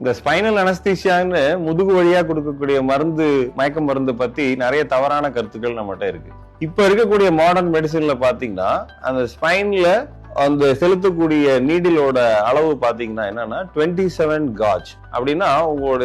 இந்த ஸ்பைனல் அனஸ்தீசியான்னு முதுகு வழியா கொடுக்கக்கூடிய மருந்து, மயக்க மருந்து பத்தி நிறைய தவறான கருத்துக்கள் நம்மகிட்ட இருக்கு. இப்ப இருக்கக்கூடிய மாடர்ன் மெடிசின்ல பாத்தீங்கன்னா அந்த ஸ்பைன்ல அந்த செலுத்தக்கூடிய நீடிலோட அளவு பாத்தீங்கன்னா என்னன்னா 27 காஜ். அப்படின்னா உங்களோட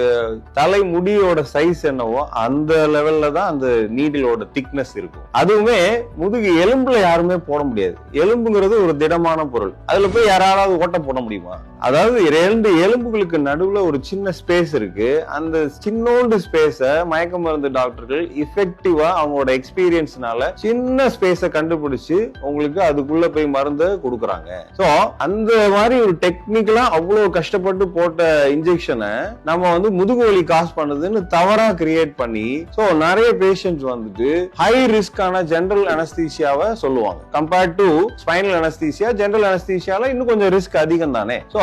தலை முடியோட சைஸ் என்னவோ அந்த லெவல்ல தான் அந்த நீடிலோட திக்னஸ் இருக்கும். அதுவுமே முதுகு எலும்புல யாருமே போட முடியாது. எலும்புங்கிறது ஒரு திடமான பொருள். அதுல போய் யாராவது ஓட்ட போட முடியுமா? அதாவது 2 எலும்புகளுக்கு நடுவுல ஒரு சின்ன ஸ்பேஸ் இருக்கு. அந்த சின்னோண்டு ஸ்பேஸ மயக்க மருந்து டாக்டர்கள் இஃபெக்டிவா அவங்களோட எக்ஸ்பீரியன்ஸ்னால சின்ன ஸ்பேஸ கண்டுபிடிச்சு உங்களுக்கு அதுக்குள்ள போய் மருந்து கொடுக்குறாங்க. சோ அந்த மாதிரி ஒரு டெக்னிக்கலா அவ்வளவு கஷ்டப்பட்டு போட்ட இன்ஜெக்ஷன் நம்ம வந்து முதுகு வலி காஸ் பண்ணுதுன்னு தவறா கிரியேட் பண்ணி சோ நிறைய பேஷண்ட்ஸ் வந்துட்டு ஹை ரிஸ்கான ஜெனரல் அனஸ்தீசியாவை சொல்லுவாங்க. Compared to spinal anaesthesia, general அனஸ்தீசியால இன்னும் கொஞ்சம் ரிஸ்க் அதிகம் தானே. சோ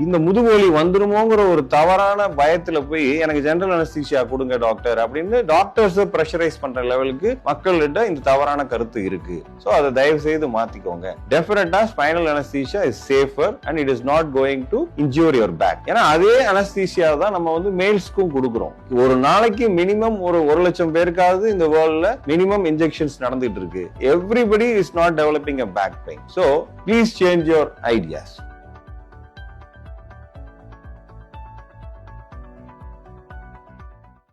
இந்த முதுகு வலி வந்துருமோங்கிற ஒரு தவறான பயத்துல போய் எனக்கு ஜெனரல் அனஸ்தீசியா கொடுங்க டாக்டர் அப்படின்னு டாக்டர்ஸ் பிரஷரைஸ் பண்ற லெவலுக்கு மக்கள்கிட்ட இந்த தவறான கருத்து இருக்கு. சோ அதை தயவு செய்து மாத்திக்கோங்க. டெஃபினட்டா spinal anaesthesia is safer and it is not going to injure your back. ஏன்னா அதே அனஸ்தீசியா தான் நம்ம வந்து மேல்ஸ்க்கும் கொடுக்குறோம். ஒரு நாளைக்கு மினிமம் ஒரு 1 லட்சம் பேருக்காவது இந்த வேர்ல்ட்ல மினிமம் இன்ஜெக்ஷன்ஸ் நடந்துட்டு இருக்கு. Everybody is not developing a back pain. So please change your ideas.